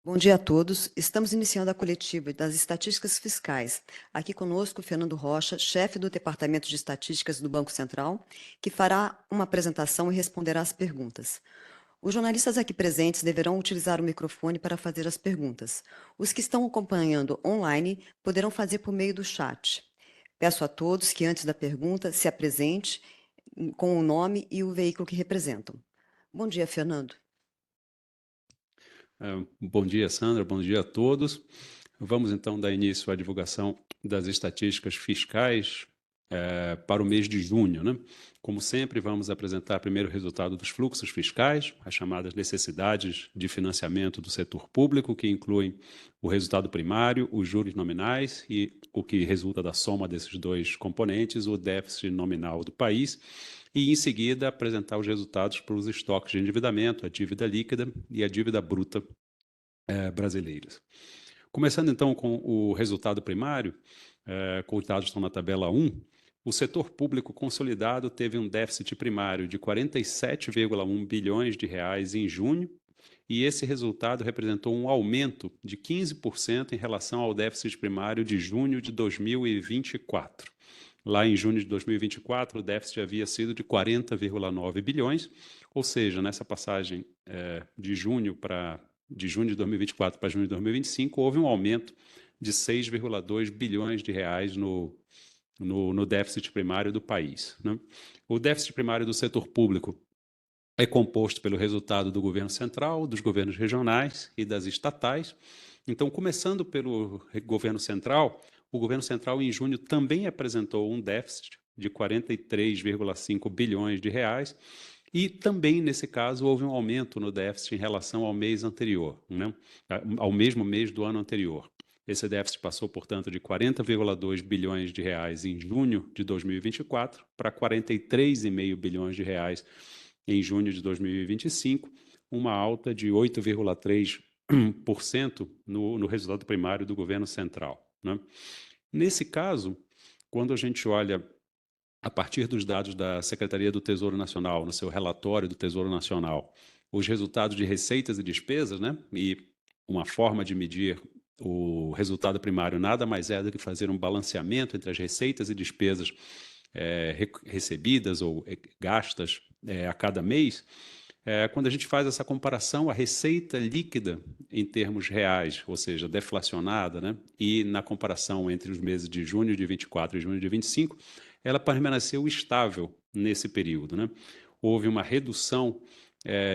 Bom dia a todos. Estamos iniciando a coletiva das estatísticas fiscais. Aqui conosco, Fernando Rocha, chefe do Departamento de Estatísticas do Banco Central, que fará uma apresentação e responderá às perguntas. Os jornalistas aqui presentes deverão utilizar o microfone para fazer as perguntas. Os que estão acompanhando online poderão fazer por meio do chat. Peço a todos que, antes da pergunta, se apresente com o nome e o veículo que representam. Bom dia, Fernando. Bom dia, Sandra. Bom dia a todos. Vamos então dar início à divulgação das estatísticas fiscais para o mês de junho, né? Como sempre, vamos apresentar primeiro o resultado dos fluxos fiscais, as chamadas necessidades de financiamento do setor público, que incluem o resultado primário, os juros nominais e o que resulta da soma desses dois componentes, o déficit nominal do país, e em seguida apresentar os resultados para os estoques de endividamento, a dívida líquida e a dívida bruta brasileiras. Começando então com o resultado primário, com os dados estão na tabela 1, o setor público consolidado teve um déficit primário de 47,1 bilhões de reais em junho, e esse resultado representou um aumento de 15% em relação ao déficit primário de junho de 2024. Lá em junho de 2024, o déficit havia sido de 40,9 bilhões, ou seja, nessa passagem de junho de 2024 para junho de 2025, houve um aumento de 6,2 bilhões de reais no déficit primário do país, né? O déficit primário do setor público é composto pelo resultado do governo central, dos governos regionais e das estatais. Então, começando pelo governo central, o governo central em junho também apresentou um déficit de 43,5 bilhões de reais, e também, nesse caso, houve um aumento no déficit em relação ao mês anterior, né? Ao mesmo mês do ano anterior. Esse déficit passou, portanto, de 40,2 bilhões de reais em junho de 2024 para 43,5 bilhões de reais em junho de 2025, uma alta de 8,3% no resultado primário do governo central, né? Nesse caso, quando a gente olha a partir dos dados da Secretaria do Tesouro Nacional, no seu relatório do Tesouro Nacional, os resultados de receitas e despesas, né? E uma forma de medir o resultado primário nada mais é do que fazer um balanceamento entre as receitas e despesas recebidas ou gastas a cada mês. Quando a gente faz essa comparação, a receita líquida em termos reais, ou seja, deflacionada, né? E na comparação entre os meses de junho de 24 e junho de 25, ela permaneceu estável nesse período, né? Houve uma redução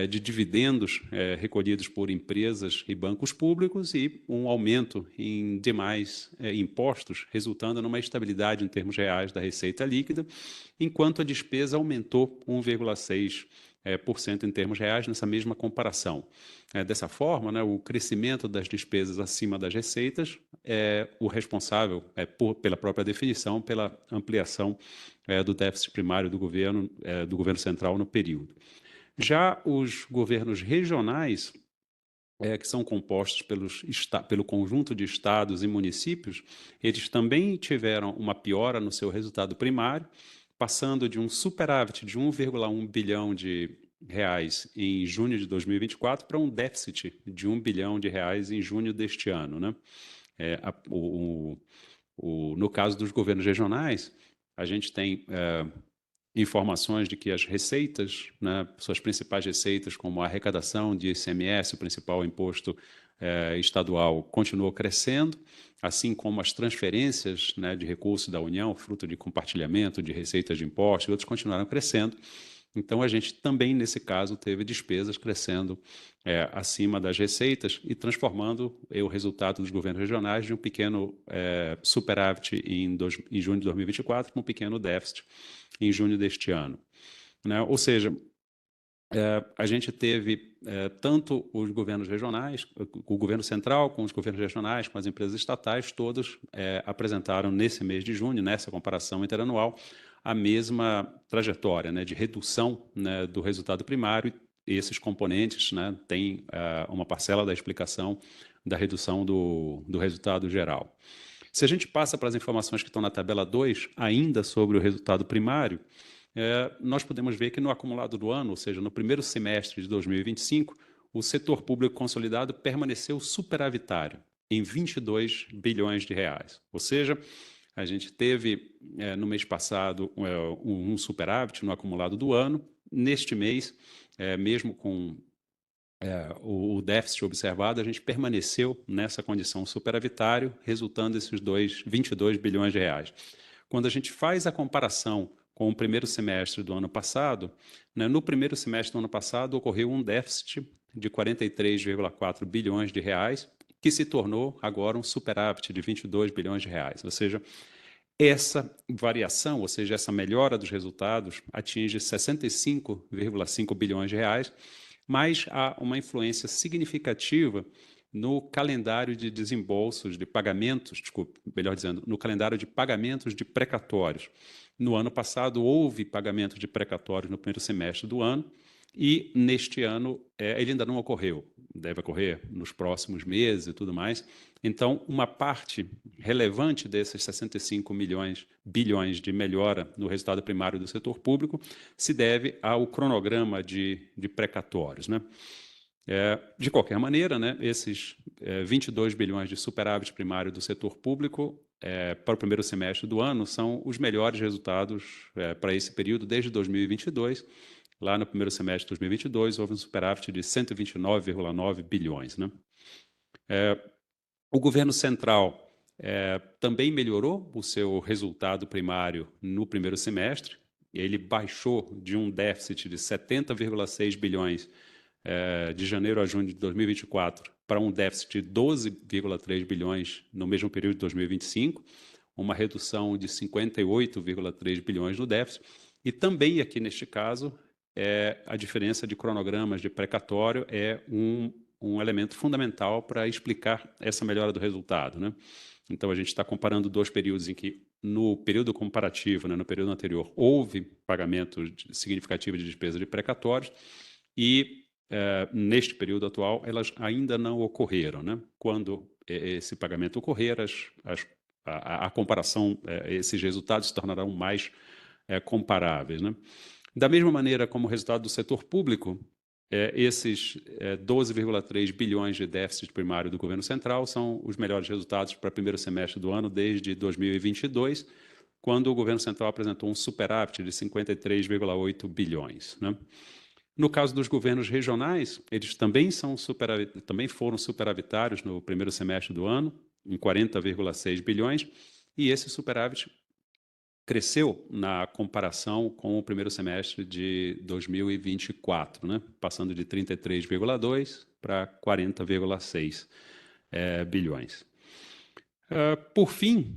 de dividendos recolhidos por empresas e bancos públicos e um aumento em demais impostos, resultando numa estabilidade em termos reais da receita líquida, enquanto a despesa aumentou 1,6% em termos reais nessa mesma comparação. Dessa forma, né, o crescimento das despesas acima das receitas é o responsável, pela própria definição, pela ampliação do déficit primário do governo central no período. Já os governos regionais, que são compostos pelo conjunto de estados e municípios, eles também tiveram uma piora no seu resultado primário, passando de um superávit de 1,1 bilhão de reais em junho de 2024 para um déficit de 1 bilhão de reais em junho deste ano, né? No caso dos governos regionais, a gente tem informações de que as receitas, né, suas principais receitas, como a arrecadação de ICMS, o principal imposto estadual, continuou crescendo, assim como as transferências, né, de recursos da União, fruto de compartilhamento de receitas de impostos, e outros continuaram crescendo. Então, a gente também, nesse caso, teve despesas crescendo acima das receitas e transformando o resultado dos governos regionais de um pequeno superávit em junho de 2024 para um pequeno déficit em junho deste ano, né? Ou seja, a gente teve tanto os governos regionais, o governo central, com os governos regionais, com as empresas estatais, todos apresentaram nesse mês de junho, nessa comparação interanual, a mesma trajetória, né, de redução, né, do resultado primário. E esses componentes, né, têm uma parcela da explicação da redução do resultado geral. Se a gente passa para as informações que estão na tabela 2, ainda sobre o resultado primário, nós podemos ver que no acumulado do ano, ou seja, no primeiro semestre de 2025, o setor público consolidado permaneceu superavitário em 22 bilhões de reais. Ou seja, a gente teve no mês passado um superávit no acumulado do ano. Neste mês, mesmo com o déficit observado, a gente permaneceu nessa condição superavitário, resultando esses 22 bilhões de reais. Quando a gente faz a comparação com o primeiro semestre do ano passado, né, no primeiro semestre do ano passado ocorreu um déficit de 43,4 bilhões de reais, que se tornou agora um superávit de 22 bilhões de reais. Ou seja, essa variação, ou seja, essa melhora dos resultados, atinge 65,5 bilhões de reais, mas há uma influência significativa no calendário de desembolsos, de pagamentos, desculpe, melhor dizendo, no calendário de pagamentos de precatórios. No ano passado, houve pagamento de precatórios no primeiro semestre do ano, e neste ano ele ainda não ocorreu. Deve ocorrer nos próximos meses e tudo mais. Então, uma parte relevante desses 65 bilhões de melhora no resultado primário do setor público se deve ao cronograma de precatórios, né? De qualquer maneira, né, esses 22 bilhões de superávit primário do setor público para o primeiro semestre do ano são os melhores resultados para esse período desde 2022. Lá no primeiro semestre de 2022, houve um superávit de 129,9 bilhões, né? O governo central também melhorou o seu resultado primário no primeiro semestre. Ele baixou de um déficit de 70,6 bilhões de janeiro a junho de 2024 para um déficit de 12,3 bilhões no mesmo período de 2025, uma redução de 58,3 bilhões no déficit. E também aqui neste caso, a diferença de cronogramas de precatório é um elemento fundamental para explicar essa melhora do resultado, né? Então, a gente está comparando dois períodos em que, no período comparativo, né, no período anterior, houve pagamento significativo de despesa de precatórios e, neste período atual, elas ainda não ocorreram, né? Quando esse pagamento ocorrer, a comparação, esses resultados se tornarão mais comparáveis, né? Da mesma maneira como o resultado do setor público, esses 12,3 bilhões de déficit primário do governo central são os melhores resultados para o primeiro semestre do ano desde 2022, quando o governo central apresentou um superávit de 53,8 bilhões, né? No caso dos governos regionais, eles também foram superavitários no primeiro semestre do ano, em 40,6 bilhões, e esse superávit cresceu na comparação com o primeiro semestre de 2024, né? Passando de 33,2 para 40,6 bilhões. Por fim,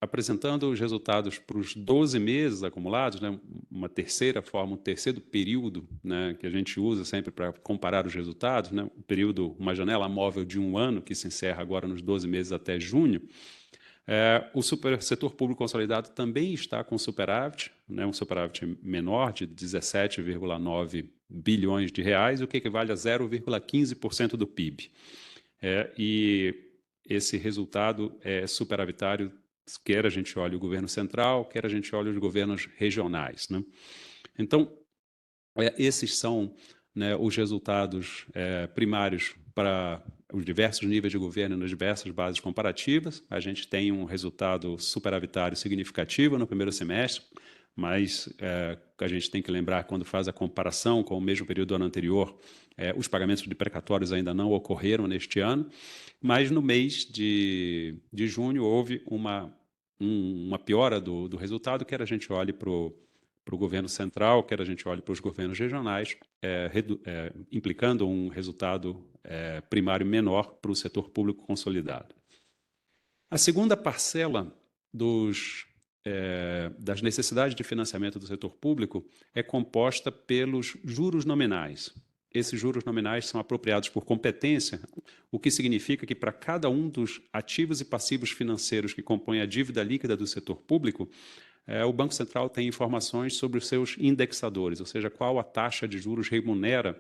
apresentando os resultados para os 12 meses acumulados, né? Uma terceira forma, um terceiro período, né, que a gente usa sempre para comparar os resultados, né? Um período, uma janela móvel de um ano, que se encerra agora nos 12 meses até junho. O setor público consolidado também está com superávit, né, um superávit menor de 17,9 bilhões de reais, o que equivale a 0,15% do PIB. E esse resultado é superavitário, quer a gente olhe o governo central, quer a gente olhe os governos regionais, né? Então, esses são, né, os resultados primários para os diversos níveis de governo nas diversas bases comparativas. A gente tem um resultado superavitário significativo no primeiro semestre, mas a gente tem que lembrar, quando faz a comparação com o mesmo período do ano anterior, os pagamentos de precatórios ainda não ocorreram neste ano, mas no mês de junho houve uma piora do resultado, quer a gente olhe para o governo central, quer a gente olhe para os governos regionais, implicando um resultado primário menor para o setor público consolidado. A segunda parcela das necessidades de financiamento do setor público é composta pelos juros nominais. Esses juros nominais são apropriados por competência, o que significa que para cada um dos ativos e passivos financeiros que compõem a dívida líquida do setor público, o Banco Central tem informações sobre os seus indexadores, ou seja, qual a taxa de juros remunera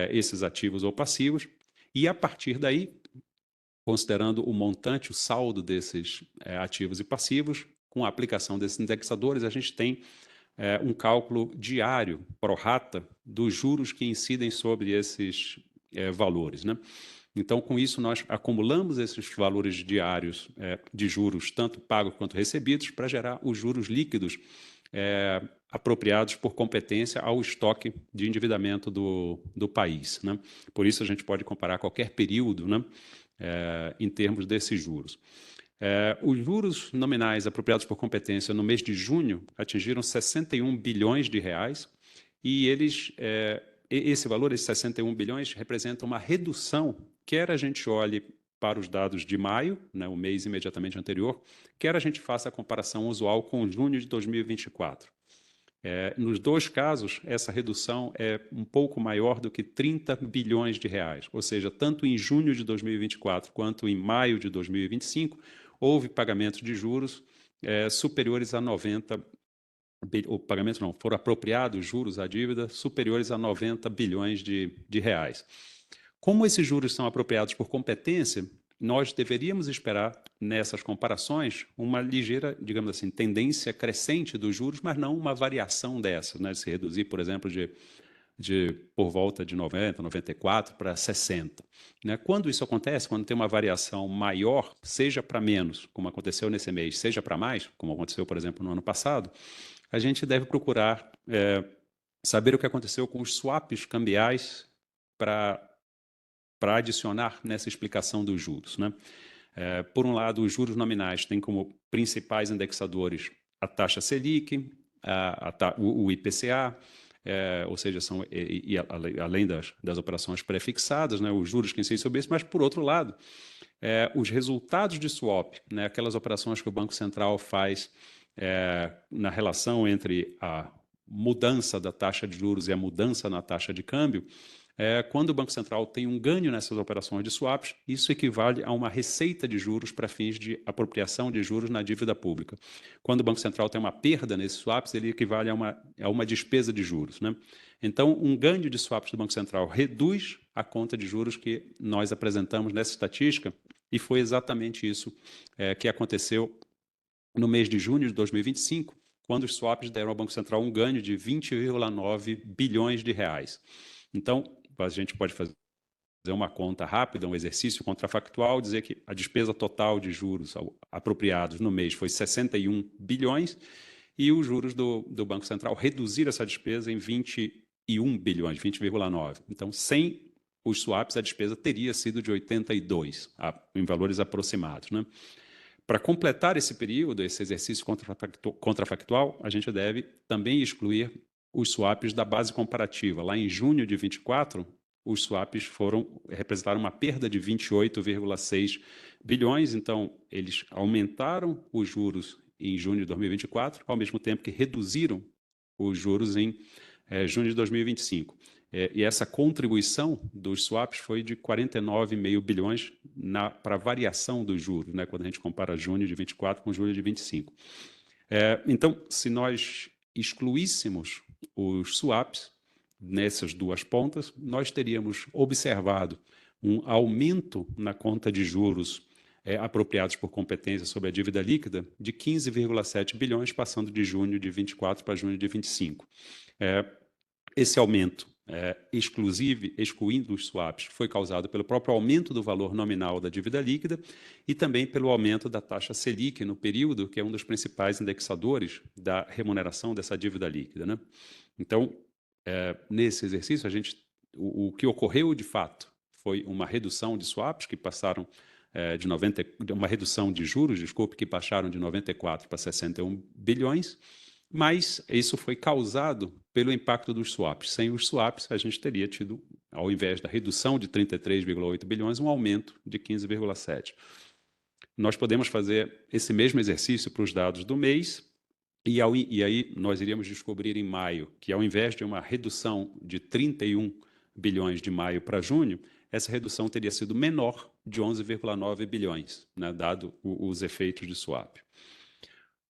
esses ativos ou passivos, e a partir daí, considerando o montante, o saldo desses ativos e passivos, com a aplicação desses indexadores, a gente tem um cálculo diário, pro rata, dos juros que incidem sobre esses valores, né? Então, com isso, nós acumulamos esses valores diários de juros, tanto pagos quanto recebidos, para gerar os juros líquidos apropriados por competência ao estoque de endividamento do país, né? Por isso, a gente pode comparar qualquer período, né, em termos desses juros. Os juros nominais apropriados por competência no mês de junho atingiram 61 bilhões de reais e esse valor, esses 61 bilhões, representa uma redução, quer a gente olhe para os dados de maio, né, o mês imediatamente anterior, quer a gente faça a comparação usual com junho de 2024. Nos dois casos, essa redução é um pouco maior do que 30 bilhões de reais, ou seja, tanto em junho de 2024 quanto em maio de 2025, houve pagamentos de juros superiores a 90 ou pagamentos não, foram apropriados juros à dívida superiores a 90 bilhões de reais. Como esses juros são apropriados por competência, nós deveríamos esperar nessas comparações uma ligeira, digamos assim, tendência crescente dos juros, mas não uma variação dessas, né? De se reduzir, por exemplo, por volta de 90, 94 para 60. Né? Quando isso acontece, quando tem uma variação maior, seja para menos, como aconteceu nesse mês, seja para mais, como aconteceu, por exemplo, no ano passado, a gente deve procurar saber o que aconteceu com os swaps cambiais para adicionar nessa explicação dos juros, né? Por um lado, os juros nominais têm como principais indexadores a taxa Selic, o IPCA, ou seja, são além das operações pré-fixadas, né, os juros que incidem sobre isso, mas, por outro lado, os resultados de swap, né, aquelas operações que o Banco Central faz na relação entre a mudança da taxa de juros e a mudança na taxa de câmbio, quando o Banco Central tem um ganho nessas operações de swaps, isso equivale a uma receita de juros para fins de apropriação de juros na dívida pública. Quando o Banco Central tem uma perda nesses swaps, ele equivale a uma despesa de juros, né? Então, um ganho de swaps do Banco Central reduz a conta de juros que nós apresentamos nessa estatística, e foi exatamente isso que aconteceu no mês de junho de 2025, quando os swaps deram ao Banco Central um ganho de 20,9 bilhões de reais. Então, a gente pode fazer uma conta rápida, um exercício contrafactual, dizer que a despesa total de juros apropriados no mês foi 61 bilhões e os juros do Banco Central reduziram essa despesa em 21 bilhões, 20,9. Então, sem os swaps, a despesa teria sido de 82, em valores aproximados, né? Para completar esse período, esse exercício contrafactual, a gente deve também excluir os swaps da base comparativa. Lá em junho de 24, os swaps representaram uma perda de 28,6 bilhões, então eles aumentaram os juros em junho de 2024, ao mesmo tempo que reduziram os juros em junho de 2025. E essa contribuição dos swaps foi de 49,5 bilhões para a variação dos juros, né, quando a gente compara junho de 24 com julho de 25. Então, se nós excluíssemos os swaps nessas duas pontas, nós teríamos observado um aumento na conta de juros apropriados por competência sobre a dívida líquida de 15,7 bilhões, passando de junho de 24 para junho de 25. Esse aumento excluindo os swaps, foi causado pelo próprio aumento do valor nominal da dívida líquida e também pelo aumento da taxa Selic no período, que é um dos principais indexadores da remuneração dessa dívida líquida, né? Então, nesse exercício, o que ocorreu de fato foi uma redução de swaps que passaram uma redução de juros, desculpe, que passaram de 94 para 61 bilhões, mas isso foi causado pelo impacto dos swaps. Sem os swaps, a gente teria tido, ao invés da redução de 33,8 bilhões, um aumento de 15,7. Nós podemos fazer esse mesmo exercício para os dados do mês, e aí nós iríamos descobrir em maio que, ao invés de uma redução de 31 bilhões de maio para junho, essa redução teria sido menor, de 11,9 bilhões, né, dado os efeitos de swap.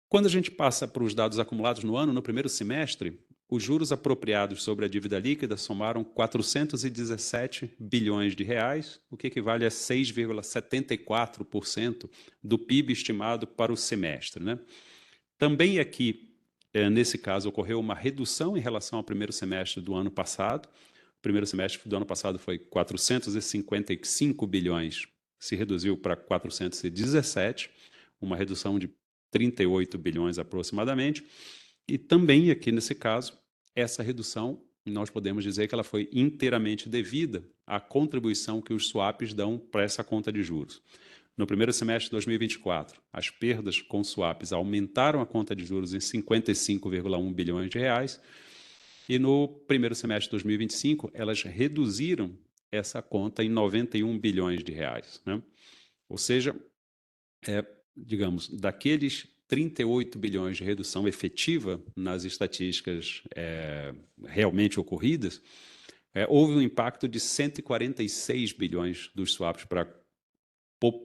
Quando a gente passa para os dados acumulados no ano, no primeiro semestre, os juros apropriados sobre a dívida líquida somaram 417 bilhões de reais, o que equivale a 6,74% do PIB estimado para o semestre, né? Também aqui, nesse caso, ocorreu uma redução em relação ao primeiro semestre do ano passado, primeiro semestre do ano passado foi 455 bilhões, se reduziu para 417, uma redução de 38 bilhões aproximadamente. E também aqui nesse caso, essa redução, nós podemos dizer que ela foi inteiramente devida à contribuição que os swaps dão para essa conta de juros. No primeiro semestre de 2024, as perdas com swaps aumentaram a conta de juros em 55,1 bilhões de reais, e no primeiro semestre de 2025, elas reduziram essa conta em 91 bilhões de reais, né? Ou seja, digamos, daqueles 38 bilhões de redução efetiva nas estatísticas realmente ocorridas, houve um impacto de 146 bilhões dos swaps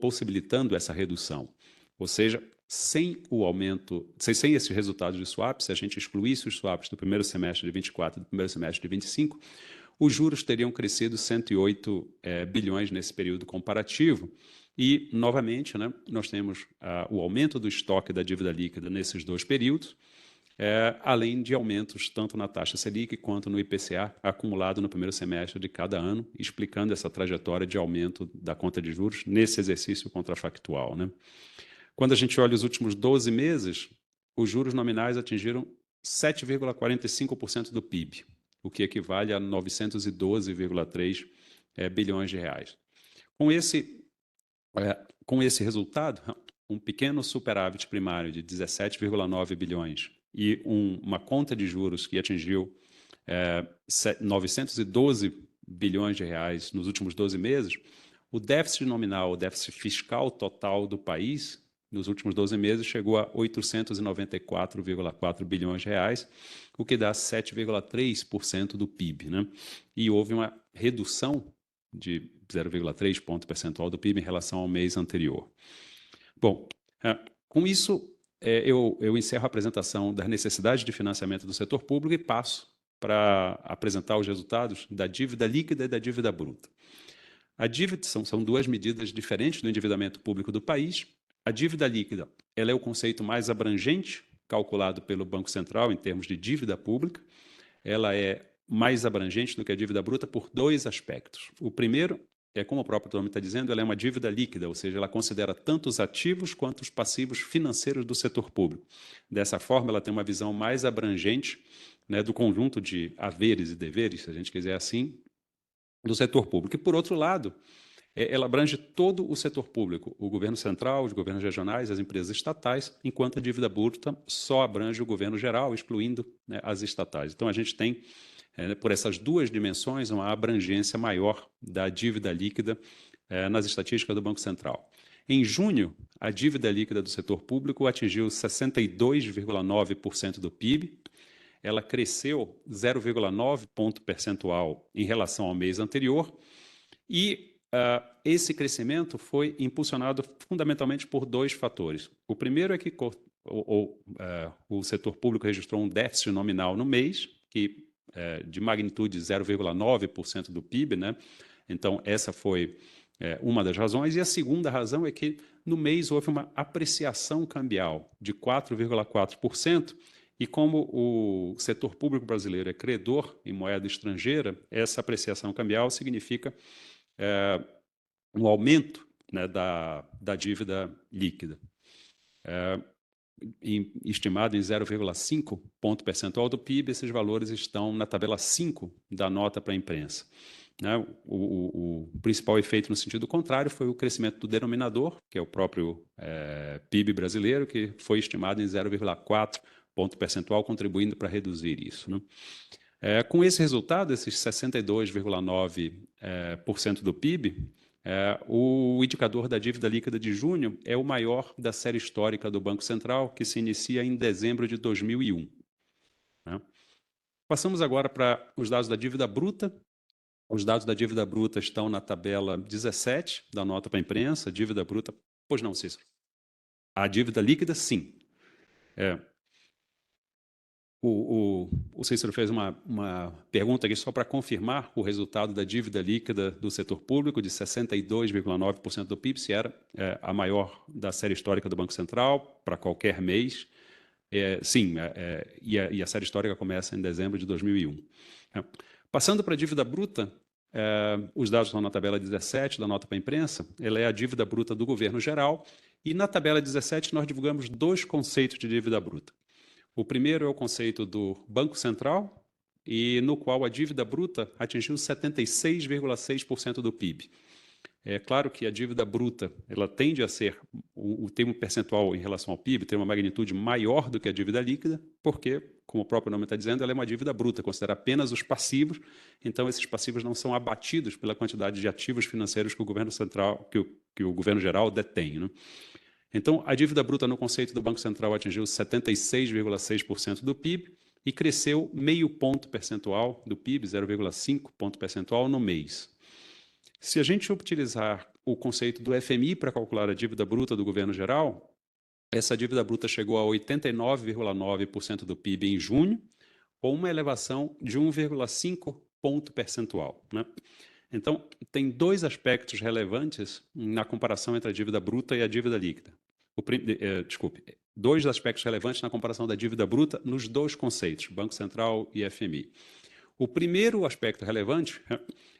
possibilitando essa redução. Ou seja, sem o aumento, sem esses resultados de swaps, se a gente excluísse os swaps do primeiro semestre de 24 e do primeiro semestre de 25, os juros teriam crescido 108 bilhões nesse período comparativo. E, novamente, né, nós temos o aumento do estoque da dívida líquida nesses dois períodos, além de aumentos tanto na taxa Selic quanto no IPCA acumulado no primeiro semestre de cada ano, explicando essa trajetória de aumento da conta de juros nesse exercício contrafactual, né? Quando a gente olha os últimos 12 meses, os juros nominais atingiram 7,45% do PIB, o que equivale a 912,3 bilhões de reais. Com esse resultado, um pequeno superávit primário de 17,9 bilhões e uma conta de juros que atingiu 912 bilhões de reais nos últimos 12 meses, o déficit nominal, o déficit fiscal total do país, nos últimos 12 meses, chegou a 894,4 bilhões de reais, o que dá 7,3% do PIB, né? E houve uma redução de 0,3 ponto percentual do PIB em relação ao mês anterior. Bom, com isso, eu encerro a apresentação das necessidades de financiamento do setor público e passo para apresentar os resultados da dívida líquida e da dívida bruta. A dívida são duas medidas diferentes do endividamento público do país. A dívida líquida ela é o conceito mais abrangente calculado pelo Banco Central em termos de dívida pública. Ela é mais abrangente do que a dívida bruta por dois aspectos. O primeiro como o próprio nome está dizendo, ela é uma dívida líquida, ou seja, ela considera tanto os ativos quanto os passivos financeiros do setor público. Dessa forma, ela tem uma visão mais abrangente, né, do conjunto de haveres e deveres, se a gente quiser assim, do setor público. E, por outro lado, ela abrange todo o setor público, o governo central, os governos regionais, as empresas estatais, enquanto a dívida bruta só abrange o governo geral, excluindo, né, as estatais. Então, a gente tem, por essas duas dimensões, uma abrangência maior da dívida líquida nas estatísticas do Banco Central. Em junho, a dívida líquida do setor público atingiu 62,9% do PIB, ela cresceu 0,9 ponto percentual em relação ao mês anterior, e esse crescimento foi impulsionado fundamentalmente por dois fatores. O primeiro é que o setor público registrou um déficit nominal no mês, de magnitude 0,9% do PIB, né? Então, essa foi uma das razões. E a segunda razão é que, no mês, houve uma apreciação cambial de 4,4%, e como o setor público brasileiro é credor em moeda estrangeira, essa apreciação cambial significa um aumento, né, da dívida líquida, estimado em 0,5 ponto percentual do PIB. Esses valores estão na tabela 5 da nota para a imprensa. Né? O principal efeito no sentido contrário foi o crescimento do denominador, que é o próprio PIB brasileiro, que foi estimado em 0,4 ponto percentual, contribuindo para reduzir isso, né? Com esse resultado, esses 62,9% do PIB, o indicador da dívida líquida de junho é o maior da série histórica do Banco Central, que se inicia em dezembro de 2001. Né? Passamos agora para os dados da dívida bruta. Os dados da dívida bruta estão na tabela 17 da nota para a imprensa. Dívida bruta, pois não, Cícero? A dívida líquida, sim. O Cícero fez uma pergunta aqui só para confirmar o resultado da dívida líquida do setor público de 62,9% do PIB, se era a maior da série histórica do Banco Central para qualquer mês. Sim, e a série histórica começa em dezembro de 2001. Passando para a dívida bruta, os dados estão na tabela 17 da nota para a imprensa, ela é a dívida bruta do governo geral, e na tabela 17 nós divulgamos dois conceitos de dívida bruta. O primeiro é o conceito do Banco Central, e no qual a dívida bruta atingiu 76,6% do PIB. É claro que a dívida bruta ela tende a ser, tem um percentual em relação ao PIB, tem uma magnitude maior do que a dívida líquida, porque, como o próprio nome está dizendo, ela é uma dívida bruta, considera apenas os passivos, então esses passivos não são abatidos pela quantidade de ativos financeiros que o governo central, que o governo geral detém, né? Então, a dívida bruta no conceito do Banco Central atingiu 76,6% do PIB e cresceu meio ponto percentual do PIB, 0,5 ponto percentual no mês. Se a gente utilizar o conceito do FMI para calcular a dívida bruta do governo geral, essa dívida bruta chegou a 89,9% do PIB em junho, ou uma elevação de 1,5 ponto percentual, né? Então, tem dois aspectos relevantes na comparação entre a dívida bruta e a dívida líquida. Dois aspectos relevantes na comparação da dívida bruta nos dois conceitos, Banco Central e FMI. O primeiro aspecto relevante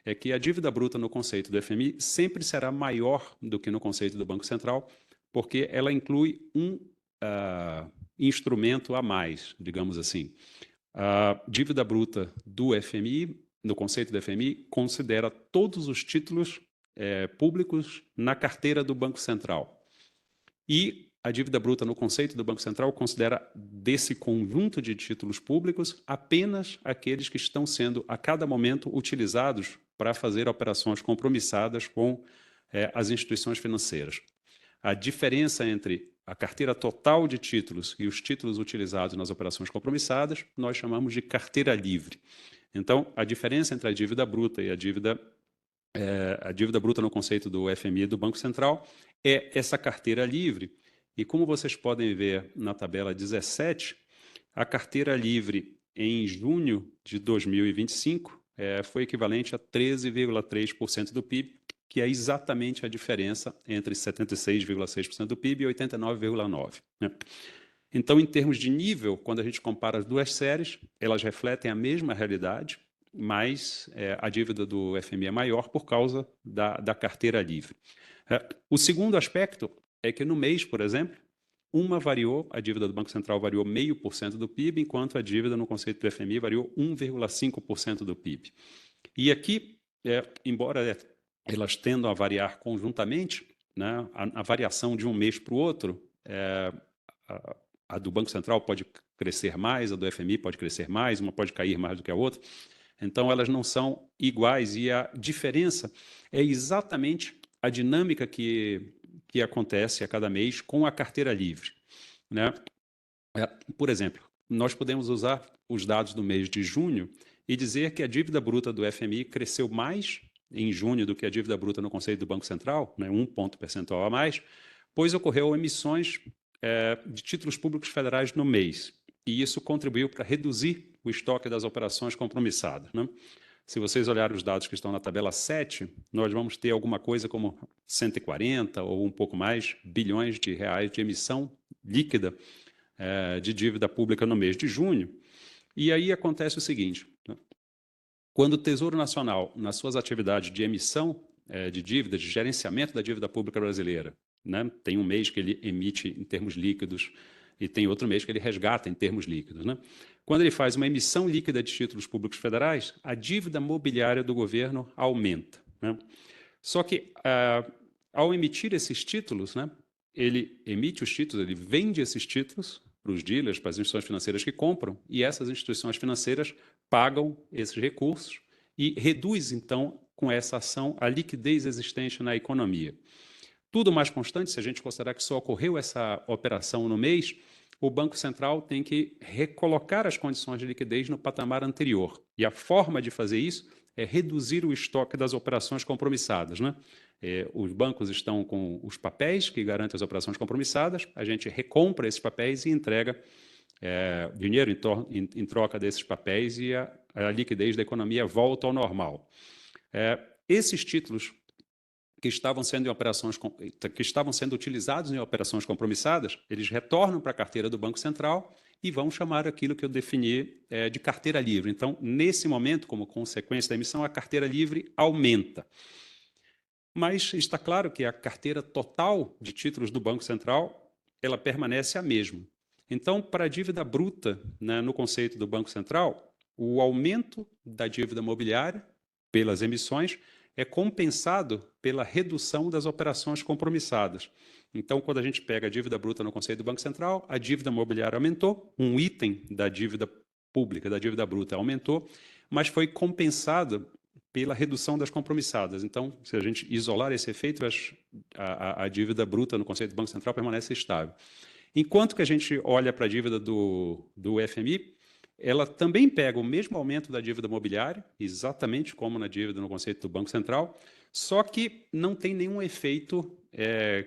é que a dívida bruta no conceito do FMI sempre será maior do que no conceito do Banco Central, porque ela inclui um instrumento a mais, digamos assim. A dívida bruta do FMI, no conceito do FMI, considera todos os títulos públicos na carteira do Banco Central. E a dívida bruta no conceito do Banco Central considera desse conjunto de títulos públicos apenas aqueles que estão sendo, a cada momento, utilizados para fazer operações compromissadas com as instituições financeiras. A diferença entre a carteira total de títulos e os títulos utilizados nas operações compromissadas, nós chamamos de carteira livre. Então, a diferença entre a dívida bruta e a dívida bruta no conceito do FMI e do Banco Central é essa carteira livre. E como vocês podem ver na tabela 17, a carteira livre em junho de 2025 foi equivalente a 13,3% do PIB, que é exatamente a diferença entre 76,6% do PIB e 89,9%. Né? Então, em termos de nível, quando a gente compara as duas séries, elas refletem a mesma realidade, mas a dívida do FMI é maior por causa da carteira livre. O segundo aspecto é que no mês, por exemplo, a dívida do Banco Central variou 0,5% do PIB, enquanto a dívida no conceito do FMI variou 1,5% do PIB. E aqui, embora elas tendam a variar conjuntamente, né, a variação de um mês para o outro, a do Banco Central pode crescer mais, a do FMI pode crescer mais, uma pode cair mais do que a outra. Então, elas não são iguais e a diferença é exatamente a dinâmica que acontece a cada mês com a carteira livre, né? Por exemplo, nós podemos usar os dados do mês de junho e dizer que a dívida bruta do FMI cresceu mais em junho do que a dívida bruta no conceito do Banco Central, né, 1 ponto percentual a mais, pois ocorreu emissões de títulos públicos federais no mês, e isso contribuiu para reduzir o estoque das operações compromissadas, né? Se vocês olharem os dados que estão na tabela 7, nós vamos ter alguma coisa como 140 ou um pouco mais bilhões de reais de emissão líquida de dívida pública no mês de junho. E aí acontece o seguinte, né? Quando o Tesouro Nacional, nas suas atividades de emissão de dívida, de gerenciamento da dívida pública brasileira, né, tem um mês que ele emite em termos líquidos e tem outro mês que ele resgata em termos líquidos, né? Quando ele faz uma emissão líquida de títulos públicos federais, a dívida mobiliária do governo aumenta, né? Só que, ao emitir esses títulos, né, ele emite os títulos, ele vende esses títulos para os dealers, para as instituições financeiras que compram, e essas instituições financeiras pagam esses recursos e reduz, então, com essa ação, a liquidez existente na economia. Tudo mais constante, se a gente considerar que só ocorreu essa operação no mês, o Banco Central tem que recolocar as condições de liquidez no patamar anterior. E a forma de fazer isso é reduzir o estoque das operações compromissadas, né? Os bancos estão com os papéis que garantem as operações compromissadas, a gente recompra esses papéis e entrega dinheiro em troca desses papéis e a liquidez da economia volta ao normal. Esses títulos que estavam sendo utilizados em operações compromissadas, eles retornam para a carteira do Banco Central e vão chamar aquilo que eu defini de carteira livre. Então, nesse momento, como consequência da emissão, a carteira livre aumenta. Mas está claro que a carteira total de títulos do Banco Central, ela permanece a mesma. Então, para a dívida bruta, né, no conceito do Banco Central, o aumento da dívida mobiliária pelas emissões é compensado pela redução das operações compromissadas. Então, quando a gente pega a dívida bruta no conceito do Banco Central, a dívida mobiliária aumentou, um item da dívida pública, da dívida bruta, aumentou, mas foi compensado pela redução das compromissadas. Então, se a gente isolar esse efeito, a dívida bruta no conceito do Banco Central permanece estável. Enquanto que a gente olha para a dívida do FMI, ela também pega o mesmo aumento da dívida mobiliária, exatamente como na dívida no conceito do Banco Central, só que não tem nenhum efeito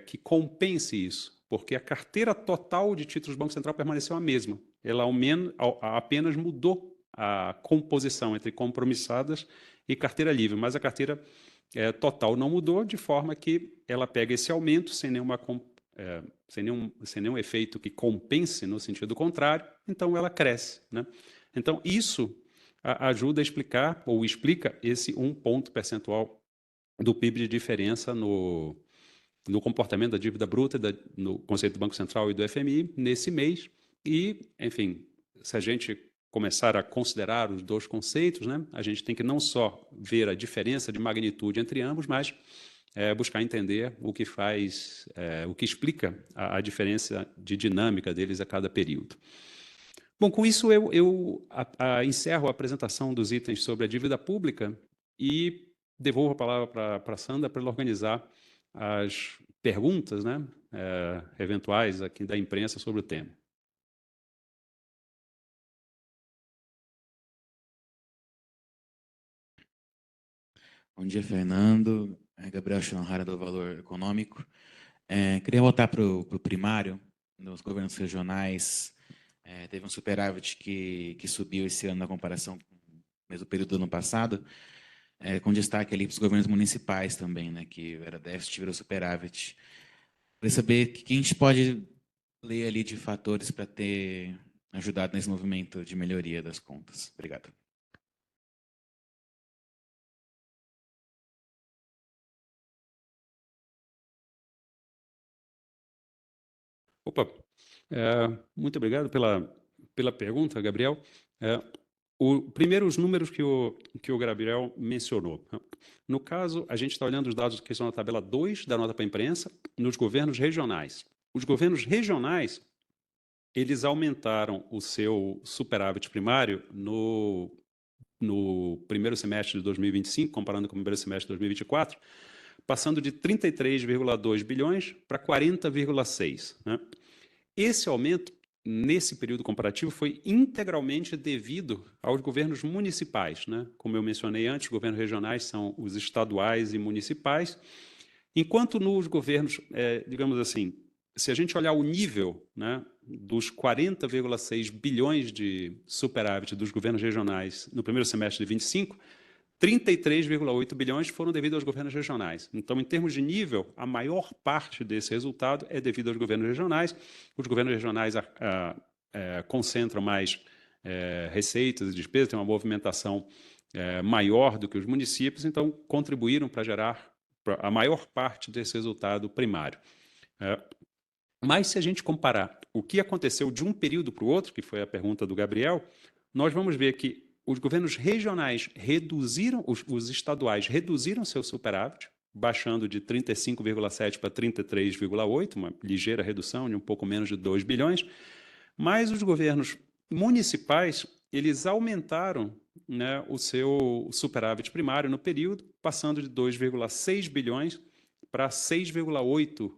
que compense isso, porque a carteira total de títulos do Banco Central permaneceu a mesma. Ela apenas mudou a composição entre compromissadas e carteira livre, mas a carteira total não mudou, de forma que ela pega esse aumento sem nenhum efeito que compense no sentido contrário, então ela cresce, né? Então, isso ajuda a explicar, ou explica esse 1 ponto percentual do PIB de diferença no comportamento da dívida bruta, no conceito do Banco Central e do FMI, nesse mês. E, enfim, se a gente começar a considerar os dois conceitos, né, a gente tem que não só ver a diferença de magnitude entre ambos, mas buscar entender o que faz, o que explica a diferença de dinâmica deles a cada período. Bom, com isso eu encerro a apresentação dos itens sobre a dívida pública e devolvo a palavra para a Sandra para ela organizar as perguntas, né, eventuais aqui da imprensa sobre o tema. Bom dia, Fernando. Gabriel Schonhara, do Valor Econômico. Queria voltar para o primário, nos governos regionais. Teve um superávit que subiu esse ano na comparação com o mesmo período do ano passado, com destaque ali para os governos municipais também, né, que era déficit, virou superávit. Queria saber o que a gente pode ler ali de fatores para ter ajudado nesse movimento de melhoria das contas. Obrigado. Opa, muito obrigado pela pergunta, Gabriel. Primeiro, os números que o Gabriel mencionou. No caso, a gente está olhando os dados que estão na tabela 2 da nota para a imprensa, nos governos regionais. Os governos regionais, eles aumentaram o seu superávit primário no primeiro semestre de 2025, comparando com o primeiro semestre de 2024, passando de 33,2 bilhões para 40,6, né? Esse aumento, nesse período comparativo, foi integralmente devido aos governos municipais, né? Como eu mencionei antes, os governos regionais são os estaduais e municipais, enquanto nos governos, digamos assim, se a gente olhar o nível, né, dos 40,6 bilhões de superávit dos governos regionais no primeiro semestre de 25, 33,8 bilhões foram devidos aos governos regionais. Então, em termos de nível, a maior parte desse resultado é devido aos governos regionais. Os governos regionais concentram mais receitas e despesas, têm uma movimentação maior do que os municípios, então contribuíram para gerar a maior parte desse resultado primário. Mas, se a gente comparar o que aconteceu de um período para o outro, que foi a pergunta do Gabriel, nós vamos ver que os governos regionais reduziram, os estaduais reduziram seu superávit, baixando de 35,7 para 33,8, uma ligeira redução de um pouco menos de 2 bilhões, mas os governos municipais, eles aumentaram, né, o seu superávit primário no período, passando de 2,6 bilhões para 6,8,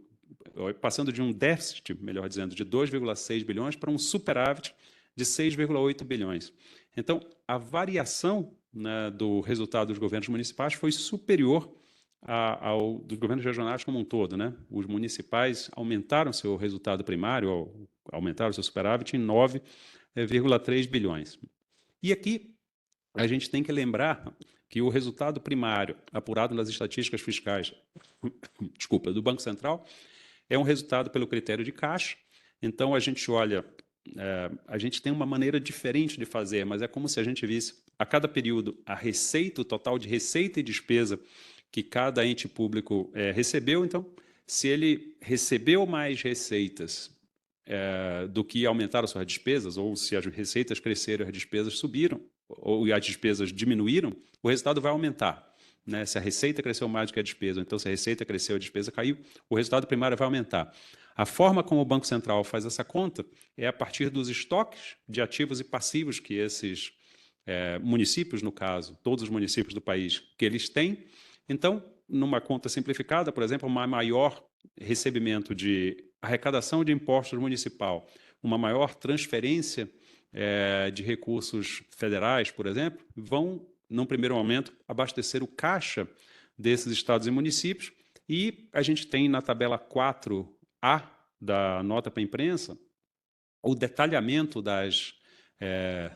passando de um déficit, melhor dizendo, de 2,6 bilhões para um superávit de 6,8 bilhões. Então, a variação, né, do resultado dos governos municipais foi superior ao dos governos regionais como um todo, né? Os municipais aumentaram seu resultado primário, aumentaram seu superávit em 9,3 bilhões. E aqui a gente tem que lembrar que o resultado primário apurado nas estatísticas fiscais, desculpa, do Banco Central, é um resultado pelo critério de caixa. Então, a gente olha a gente tem uma maneira diferente de fazer, mas é como se a gente visse a cada período a receita, o total de receita e despesa que cada ente público recebeu. Então, se ele recebeu mais receitas do que aumentaram suas despesas, ou se as receitas cresceram e as despesas subiram, ou as despesas diminuíram, o resultado vai aumentar. Né? Se a receita cresceu mais do que a despesa, então se a receita cresceu e a despesa caiu, o resultado primário vai aumentar. A forma como o Banco Central faz essa conta é a partir dos estoques de ativos e passivos que esses municípios, no caso, todos os municípios do país, que eles têm. Então, numa conta simplificada, por exemplo, um maior recebimento de arrecadação de impostos municipal, uma maior transferência de recursos federais, por exemplo, vão, num primeiro momento, abastecer o caixa desses estados e municípios. E a gente tem na tabela 4A da nota para a imprensa o detalhamento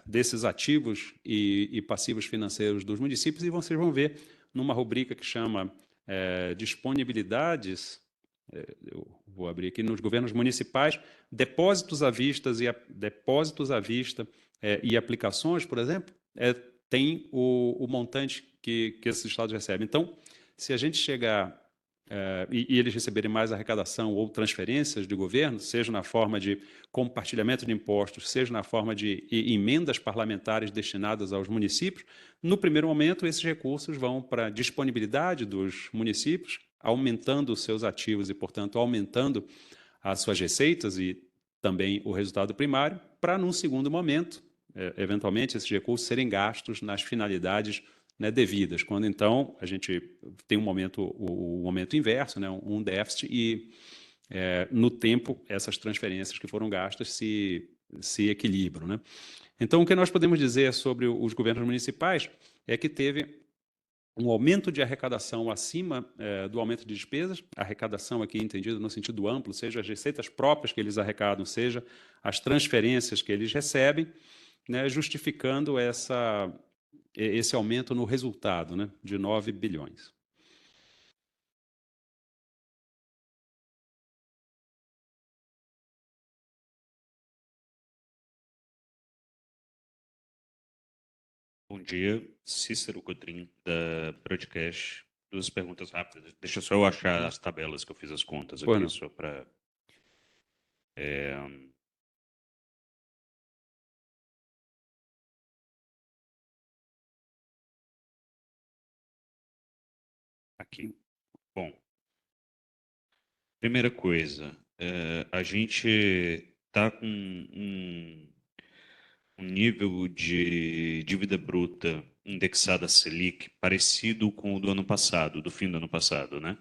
desses ativos e passivos financeiros dos municípios, e vocês vão ver numa rubrica que chama disponibilidades, eu vou abrir aqui, nos governos municipais, depósitos à vista e aplicações, por exemplo, tem o montante que esses estados recebem. Então, se a gente chegar e eles receberem mais arrecadação ou transferências de governo, seja na forma de compartilhamento de impostos, seja na forma de emendas parlamentares destinadas aos municípios, no primeiro momento esses recursos vão para a disponibilidade dos municípios, aumentando os seus ativos e, portanto, aumentando as suas receitas e também o resultado primário, para, num segundo momento, eventualmente, esses recursos serem gastos nas finalidades devidas, quando então a gente tem o momento inverso, né, um déficit, e no tempo essas transferências que foram gastas se equilibram. Né? Então, o que nós podemos dizer sobre os governos municipais é que teve um aumento de arrecadação acima do aumento de despesas, arrecadação aqui entendida no sentido amplo, seja as receitas próprias que eles arrecadam, seja as transferências que eles recebem, né, justificando esse aumento no resultado, né, de 9 bilhões. Bom dia, Cícero Cotrim, da Broadcast. 2 perguntas rápidas. Deixa só eu achar as tabelas que eu fiz as contas aqui, só para... Aqui. Bom, primeira coisa, a gente está com um nível de dívida bruta indexada a Selic parecido com o do ano passado, do fim do ano passado, né?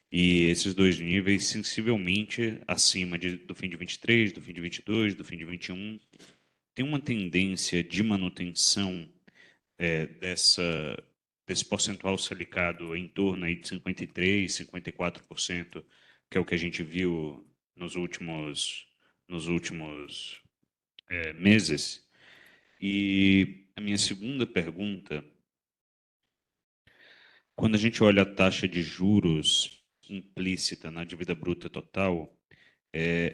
E esses 2 níveis sensivelmente acima do fim de 23, do fim de 22, do fim de 21. Tem uma tendência de manutenção desse percentual selicado em torno aí de 53%, 54%, que é o que a gente viu nos últimos meses. E a minha segunda pergunta, quando a gente olha a taxa de juros implícita na dívida bruta total,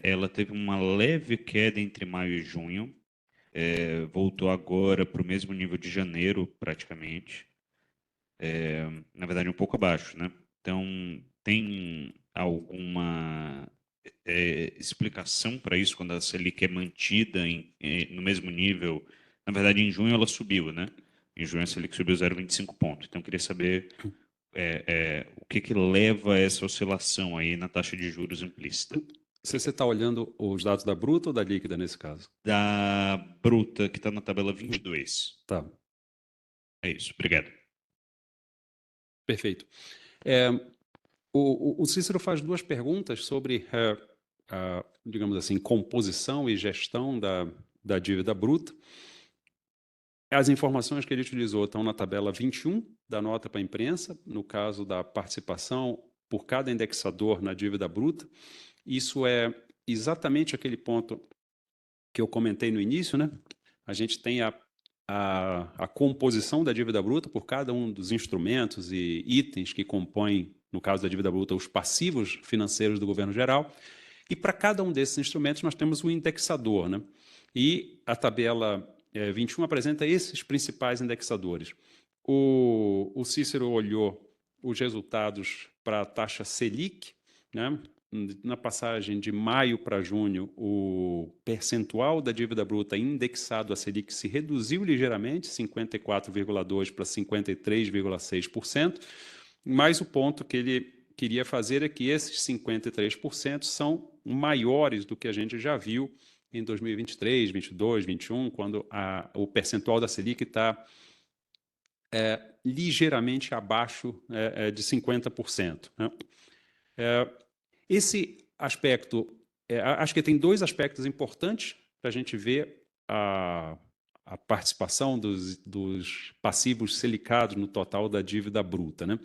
ela teve uma leve queda entre maio e junho, voltou agora para o mesmo nível de janeiro, praticamente. Na verdade, um pouco abaixo, né? Então, tem alguma explicação para isso, quando a Selic é mantida no mesmo nível? Na verdade, em junho ela subiu, né? Em junho a Selic subiu 0,25 pontos. Então, eu queria saber o que leva a essa oscilação aí na taxa de juros implícita. Você está olhando os dados da bruta ou da líquida nesse caso? Da bruta, que está na tabela 22. Tá. É isso, obrigado. Perfeito. O Cícero faz 2 perguntas sobre, digamos assim, composição e gestão da dívida bruta. As informações que ele utilizou estão na tabela 21 da nota para a imprensa, no caso da participação por cada indexador na dívida bruta. Isso é exatamente aquele ponto que eu comentei no início, né? A gente tem a composição da dívida bruta por cada um dos instrumentos e itens que compõem, no caso da dívida bruta, os passivos financeiros do governo geral. E para cada um desses instrumentos nós temos um indexador, né? E a tabela 21 apresenta esses principais indexadores. O Cícero olhou os resultados para a taxa Selic, né? Na passagem de maio para junho, o percentual da dívida bruta indexado a Selic se reduziu ligeiramente, 54,2% para 53,6%, mas o ponto que ele queria fazer é que esses 53% são maiores do que a gente já viu em 2023, 22, 21, quando o percentual da Selic está ligeiramente abaixo de 50%. Né? Esse aspecto, acho que tem dois aspectos importantes para a gente ver a participação dos passivos selicados no total da dívida bruta. Né?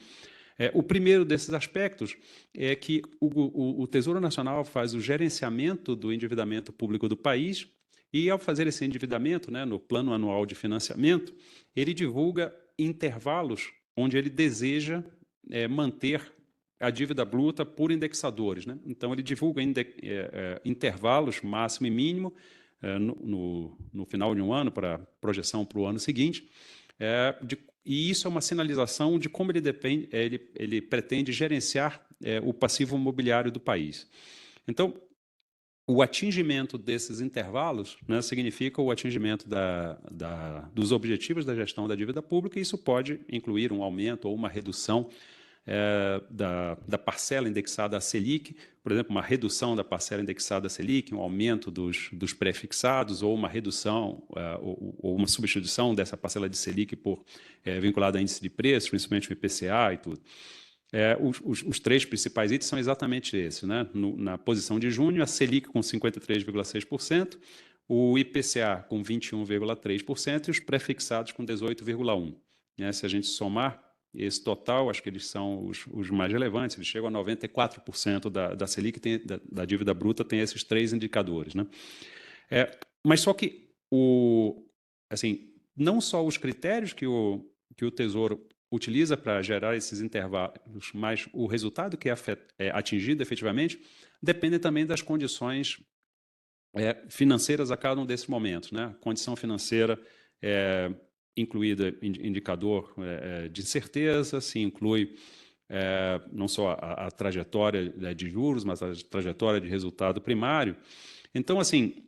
O primeiro desses aspectos é que o Tesouro Nacional faz o gerenciamento do endividamento público do país e, ao fazer esse endividamento, né, no plano anual de financiamento, ele divulga intervalos onde ele deseja manter a dívida bruta por indexadores. Né? Então, ele divulga intervalos máximo e mínimo no final de um ano, para projeção para o ano seguinte, e isso é uma sinalização de como ele pretende gerenciar o passivo imobiliário do país. Então, o atingimento desses intervalos, né, significa o atingimento dos objetivos da gestão da dívida pública, e isso pode incluir um aumento ou uma redução da parcela indexada à Selic, por exemplo, uma redução da parcela indexada à Selic, um aumento dos pré-fixados, ou uma redução ou uma substituição dessa parcela de Selic por vinculada a índice de preços, principalmente o IPCA e tudo. Os três principais itens são exatamente esses. Né? Na posição de junho, a Selic com 53,6%, o IPCA com 21,3% e os pré-fixados com 18,1%. Né? Se a gente somar esse total, acho que eles são os mais relevantes, eles chegam a 94% da Selic, da dívida bruta, tem esses três indicadores. Né? Mas só que, assim, não só os critérios que o Tesouro utiliza para gerar esses intervalos, mas o resultado que é atingido efetivamente depende também das condições financeiras a cada um desses momentos. Né? A condição financeira incluída indicador de incerteza, se inclui não só a trajetória de juros, mas a trajetória de resultado primário. Então, assim,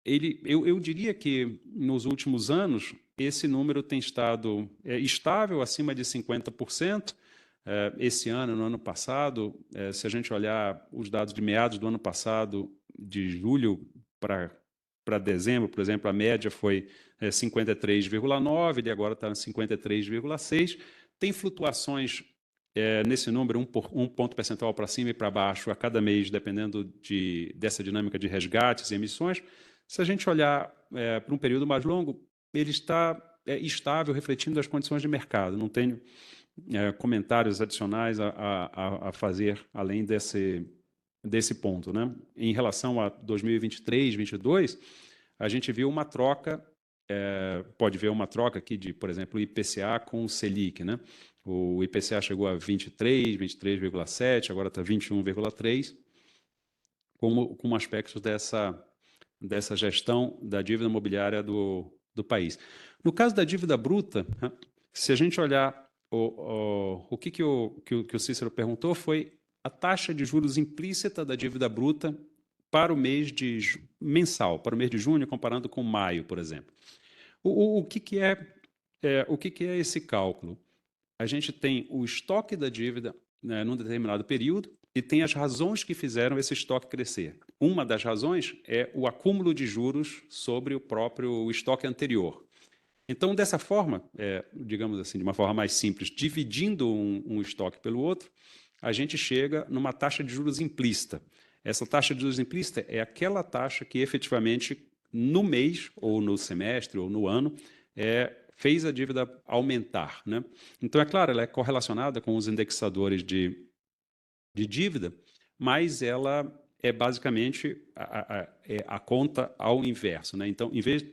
eu diria que nos últimos anos esse número tem estado estável, acima de 50%. Esse ano, no ano passado, se a gente olhar os dados de meados do ano passado, de julho para dezembro, por exemplo, a média foi 53,9%, ele agora está em 53,6%. Tem flutuações nesse número, um ponto percentual para cima e para baixo a cada mês, dependendo dessa dinâmica de resgates e emissões. Se a gente olhar para um período mais longo, ele está estável, refletindo as condições de mercado. Não tenho comentários adicionais a fazer além desse ponto. Né? Em relação a 2023, 2022, a gente viu uma troca, pode ver uma troca aqui de, por exemplo, o IPCA com o Selic. Né? O IPCA chegou a 23, 23,7, agora está 21,3, como aspectos dessa gestão da dívida imobiliária do país. No caso da dívida bruta, se a gente olhar o que o Cícero perguntou foi a taxa de juros implícita da dívida bruta para o mês mensal, para o mês de junho, comparando com maio, por exemplo. O que é esse cálculo? A gente tem o estoque da dívida, né, num determinado período, e tem as razões que fizeram esse estoque crescer. Uma das razões é o acúmulo de juros sobre o próprio estoque anterior. Então, dessa forma, digamos assim, de uma forma mais simples, dividindo um estoque pelo outro, a gente chega numa taxa de juros implícita. Essa taxa de juros implícita é aquela taxa que efetivamente, no mês, ou no semestre, ou no ano, fez a dívida aumentar. Né? Então, é claro, ela é correlacionada com os indexadores de dívida, mas ela é basicamente a conta ao inverso. Né? Então, em vez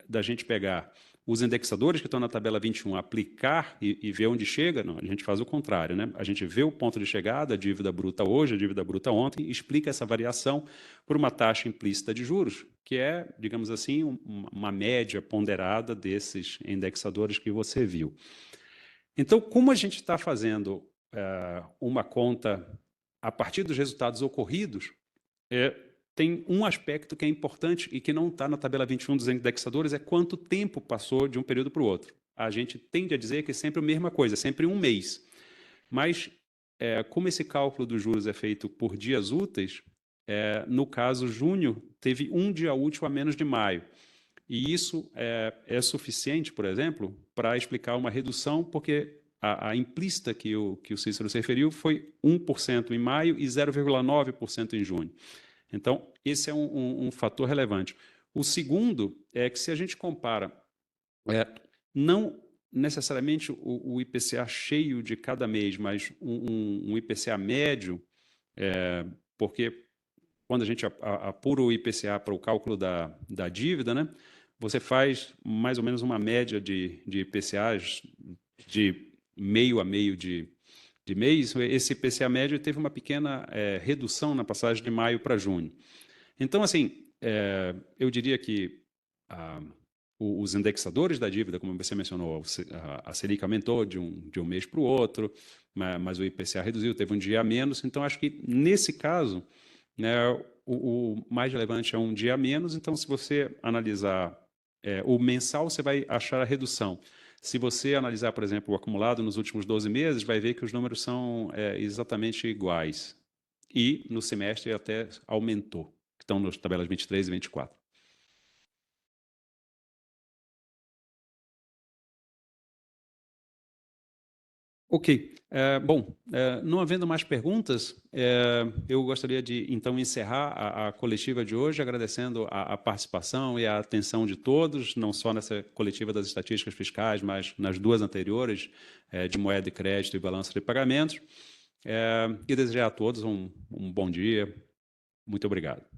da gente pegar os indexadores que estão na tabela 21 aplicar e ver onde chega, não, a gente faz o contrário, né? A gente vê o ponto de chegada, a dívida bruta hoje, a dívida bruta ontem, e explica essa variação por uma taxa implícita de juros, que é, digamos assim, uma média ponderada desses indexadores que você viu. Então, como a gente está fazendo uma conta a partir dos resultados ocorridos, tem um aspecto que é importante e que não está na tabela 21 dos indexadores, é quanto tempo passou de um período para o outro. A gente tende a dizer que é sempre a mesma coisa, sempre um mês. Mas, como esse cálculo dos juros é feito por dias úteis, no caso, junho teve um dia útil a menos de maio. E isso é suficiente, por exemplo, para explicar uma redução, porque a implícita que o Cícero se referiu foi 1% em maio e 0,9% em junho. Então, esse é um fator relevante. O segundo é que, se a gente compara, não necessariamente o IPCA cheio de cada mês, mas um IPCA médio, porque quando a gente apura o IPCA para o cálculo da dívida, né, você faz mais ou menos uma média de IPCAs de meio a meio de mês. Esse IPCA médio teve uma pequena redução na passagem de maio para junho. Então, assim, eu diria que os indexadores da dívida, como você mencionou, a Selic aumentou de um mês para o outro, mas o IPCA reduziu, teve um dia a menos. Então, acho que, nesse caso, né, o mais relevante é um dia a menos. Então, se você analisar o mensal, você vai achar a redução. Se você analisar, por exemplo, o acumulado nos últimos 12 meses, vai ver que os números são exatamente iguais. E no semestre até aumentou, que estão nas tabelas 23 e 24. Ok. Bom, não havendo mais perguntas, eu gostaria de, então, encerrar a coletiva de hoje, agradecendo a participação e a atenção de todos, não só nessa coletiva das estatísticas fiscais, mas nas duas anteriores, de moeda e crédito e balanço de pagamentos. E desejar a todos um bom dia. Muito obrigado.